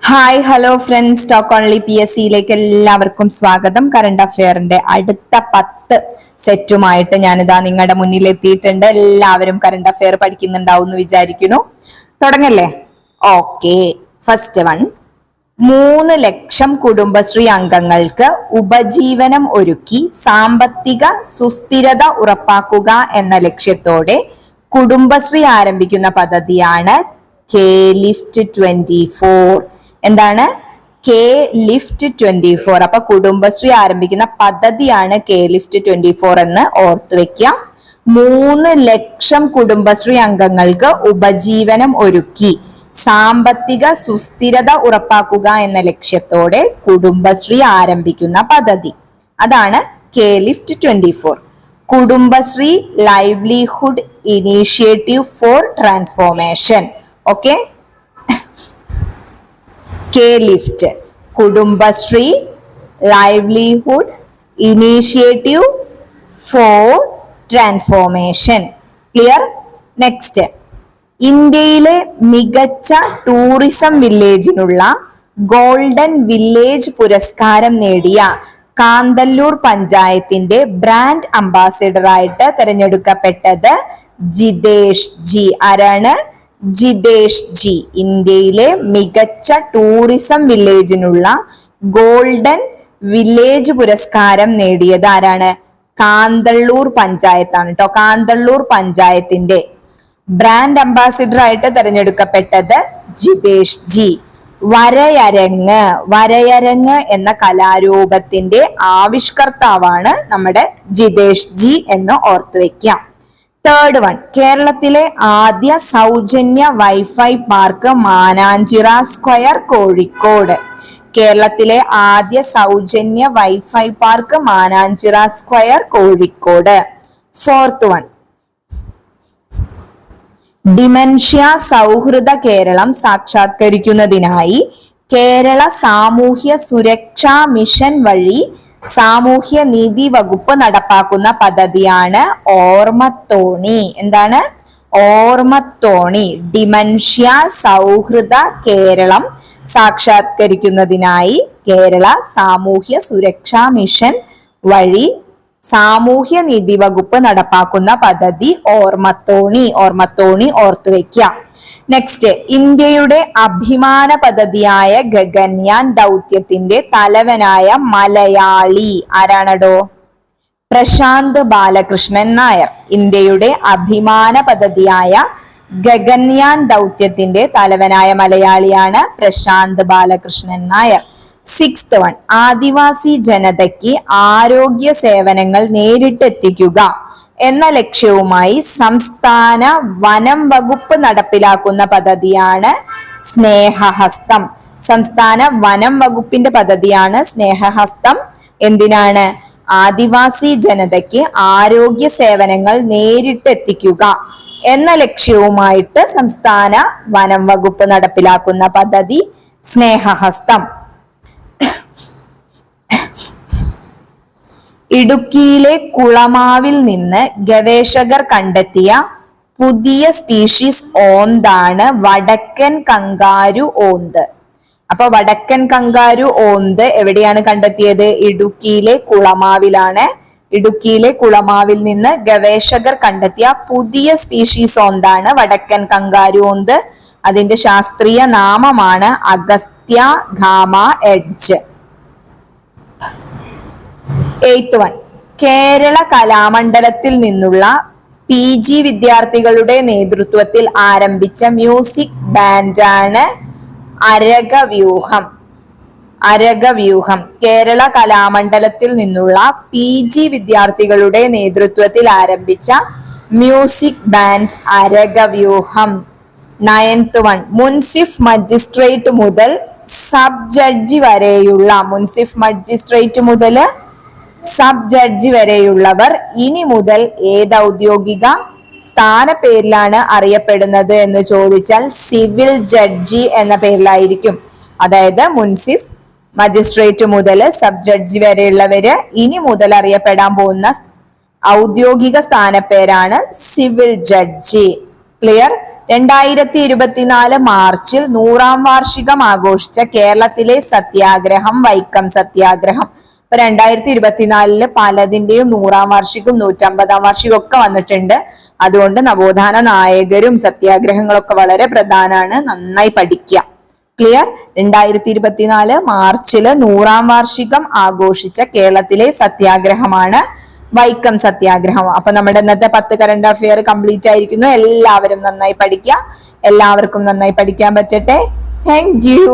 Hi hello friends, talk only PSCയിലേക്ക് എല്ലാവർക്കും സ്വാഗതം. കറണ്ട് അഫെയറിന്റെ അടുത്ത 10 സെറ്റുമായിട്ട് ഞാനിതാ നിങ്ങളുടെ മുന്നിൽ എത്തിയിട്ടുണ്ട്. എല്ലാവരും കറണ്ട് അഫെയർ പഠിക്കുന്നുണ്ടാവും എന്ന് വിചാരിക്കുന്നു. തുടങ്ങല്ലേ? ഓക്കെ. ഫസ്റ്റ് വൺ, 3 ലക്ഷം കുടുംബശ്രീ അംഗങ്ങൾക്ക് ഉപജീവനം ഒരുക്കി സാമ്പത്തിക സുസ്ഥിരത ഉറപ്പാക്കുക എന്ന ലക്ഷ്യത്തോടെ കുടുംബശ്രീ ആരംഭിക്കുന്ന പദ്ധതിയാണ് കെ ലിഫ്റ്റ് 24. എന്താണ്? K lift 24. അപ്പൊ കുടുംബശ്രീ ആരംഭിക്കുന്ന പദ്ധതിയാണ് കെ ലിഫ്റ്റ് 24 എന്ന് ഓർത്തു വെക്കുക. 3 ലക്ഷം കുടുംബശ്രീ അംഗങ്ങൾക്ക് ഉപജീവനം ഒരുക്കി സാമ്പത്തിക സുസ്ഥിരത ഉറപ്പാക്കുക എന്ന ലക്ഷ്യത്തോടെ കുടുംബശ്രീ ആരംഭിക്കുന്ന പദ്ധതി, അതാണ് K lift 24. Kudumbashree livelihood initiative four transformation. Okay, K lift Kudumbashree livelihood initiative four transformation. Clear? Next, ഇന്ത്യയിലെ മികച്ച ടൂറിസം വില്ലേജിനുള്ള ഗോൾഡൻ വില്ലേജ് പുരസ്കാരം നേടിയ കാന്തല്ലൂർ പഞ്ചായത്തിന്റെ ബ്രാൻഡ് അംബാസിഡറായിട്ട് തിരഞ്ഞെടുക്കപ്പെട്ടത് ജിതേഷ് ജി. ആരാണ്? ജിതേഷ് ജി. ഇന്ത്യയിലെ മികച്ച ടൂറിസം വില്ലേജിനുള്ള ഗോൾഡൻ വില്ലേജ് പുരസ്കാരം നേടിയത് ആരാണ്? കാന്തള്ളൂർ പഞ്ചായത്താണ് കേട്ടോ. കാന്തള്ളൂർ പഞ്ചായത്തിന്റെ ബ്രാൻഡ് അംബാസിഡർ ആയിട്ട് തിരഞ്ഞെടുക്കപ്പെട്ടത് ജിതേഷ് ജി. വരയരങ്ങ് എന്ന കലാരൂപത്തിന്റെ ആവിഷ്കർത്താവാണ് നമ്മുടെ ജിതേഷ് ജി എന്ന് ഓർത്തു വെക്കാം. തേർഡ് വൺ, കേരളത്തിലെ ആദ്യ സൗജന്യ wifi park Mananchira square, Kozhikode. കേരളത്തിലെ ആദ്യ സൗജന്യ wifi park Mananchira square, Kozhikode. Fourth one, dementia സൗഹൃദ കേരളം സാക്ഷാത്കരിക്കുന്നതിനായി കേരള സാമൂഹ്യ സുരക്ഷാ മിഷൻ വഴി സാമൂഹ്യ നീതി വകുപ്പ് നടപ്പാക്കുന്ന പദ്ധതിയാണ് ഓർമ്മത്തോണി. എന്താണ്? ഓർമ്മത്തോണി. ഡിമെൻഷ്യ സൗഹൃദ കേരളം സാക്ഷാത്കരിക്കുന്നതിനായി കേരള സാമൂഹ്യ സുരക്ഷാ മിഷൻ വഴി സാമൂഹ്യ നീതി വകുപ്പ് നടപ്പാക്കുന്ന പദ്ധതി ഓർമ്മത്തോണി. ഓർമ്മത്തോണി ഓർത്തു വെക്കാം. നെക്സ്റ്റ്, ഇന്ത്യയുടെ അഭിമാന പദ്ധതിയായ ഗഗൻയാൻ ദൗത്യത്തിന്റെ തലവനായ മലയാളി ആരാണടോ? പ്രശാന്ത് ബാലകൃഷ്ണൻ നായർ. ഇന്ത്യയുടെ അഭിമാന പദ്ധതിയായ ഗഗൻയാൻ ദൗത്യത്തിന്റെ തലവനായ മലയാളിയാണ് പ്രശാന്ത് ബാലകൃഷ്ണൻ നായർ. സിക്സ്ത് വൺ, ആദിവാസി ജനതയ്ക്ക് ആരോഗ്യ സേവനങ്ങൾ നേരിട്ടെത്തിക്കുക എന്ന ലക്ഷ്യവുമായി സംസ്ഥാന വനം വകുപ്പ് നടപ്പിലാക്കുന്ന പദ്ധതിയാണ് സ്നേഹഹസ്തം. സംസ്ഥാന വനം വകുപ്പിന്റെ പദ്ധതിയാണ് സ്നേഹഹസ്തം. എന്തിനാണ്? ആദിവാസി ജനതയ്ക്ക് ആരോഗ്യ സേവനങ്ങൾ നേരിട്ടെത്തിക്കുക എന്ന ലക്ഷ്യവുമായിട്ട് സംസ്ഥാന വനം വകുപ്പ് നടപ്പിലാക്കുന്ന പദ്ധതി സ്നേഹഹസ്തം. ഇടുക്കിയിലെ കുളമാവിൽ നിന്ന് ഗവേഷകർ കണ്ടെത്തിയ പുതിയ സ്പീഷീസ് ഓന്താണ് വടക്കൻ കങ്കാരു ഓന്ത്. അപ്പൊ വടക്കൻ കങ്കാരു ഓന്ത് എവിടെയാണ് കണ്ടെത്തിയത്? ഇടുക്കിയിലെ കുളമാവിലാണ്. ഇടുക്കിയിലെ കുളമാവിൽ നിന്ന് ഗവേഷകർ കണ്ടെത്തിയ പുതിയ സ്പീഷീസ് ഓന്താണ് വടക്കൻ കങ്കാരു ഓന്ത്. അതിന്റെ ശാസ്ത്രീയ നാമമാണ് അഗസ്ത്യ ഗാമ എഡ്ജ്. എയ്ത്ത് വൺ, കേരള കലാമണ്ഡലത്തിൽ നിന്നുള്ള PG വിദ്യാർത്ഥികളുടെ നേതൃത്വത്തിൽ ആരംഭിച്ച മ്യൂസിക് ബാൻഡാണ് അരകവ്യൂഹം. അരകവ്യൂഹം. കേരള കലാമണ്ഡലത്തിൽ നിന്നുള്ള PG വിദ്യാർത്ഥികളുടെ നേതൃത്വത്തിൽ ആരംഭിച്ച മ്യൂസിക് ബാൻഡ് അരകവ്യൂഹം. നയൻത്ത് വൺ, മുൻസിഫ് മജിസ്ട്രേറ്റ് മുതൽ സബ് ജഡ്ജി വരെയുള്ള സബ് ജഡ്ജി വരെയുള്ളവർ ഇനി മുതൽ ഏത് ഔദ്യോഗിക സ്ഥാനപ്പേരിലാണ് അറിയപ്പെടുന്നത് എന്ന് ചോദിച്ചാൽ സിവിൽ ജഡ്ജി എന്ന പേരിലായിരിക്കും. അതായത് മുൻസിഫ് മജിസ്ട്രേറ്റ് മുതൽ സബ് ജഡ്ജി വരെയുള്ളവര് ഇനി മുതൽ അറിയപ്പെടാൻ പോകുന്ന ഔദ്യോഗിക സ്ഥാനപ്പേരാണ് സിവിൽ ജഡ്ജി. ക്ലിയർ? 2024 മാർച്ചിൽ 100ാം വാർഷികം ആഘോഷിച്ച കേരളത്തിലെ സത്യാഗ്രഹം വൈക്കം സത്യാഗ്രഹം. ഇപ്പൊ 2024 പലതിന്റെയും 100ാം വാർഷികം 150ാം വാർഷികം ഒക്കെ വന്നിട്ടുണ്ട്. അതുകൊണ്ട് നവോത്ഥാന നായകരും സത്യാഗ്രഹങ്ങളൊക്കെ വളരെ പ്രധാനമാണ്. നന്നായി പഠിക്കുക. ക്ലിയർ? 2024 മാർച്ചില് 100ാം വാർഷികം ആഘോഷിച്ച കേരളത്തിലെ സത്യാഗ്രഹമാണ് വൈക്കം സത്യാഗ്രഹം. അപ്പൊ നമ്മുടെ ഇന്നത്തെ 10 കറണ്ട് അഫെയർ കംപ്ലീറ്റ് ആയിരിക്കുന്നു. എല്ലാവരും നന്നായി പഠിക്കുക. എല്ലാവർക്കും നന്നായി പഠിക്കാൻ പറ്റട്ടെ. Thank U.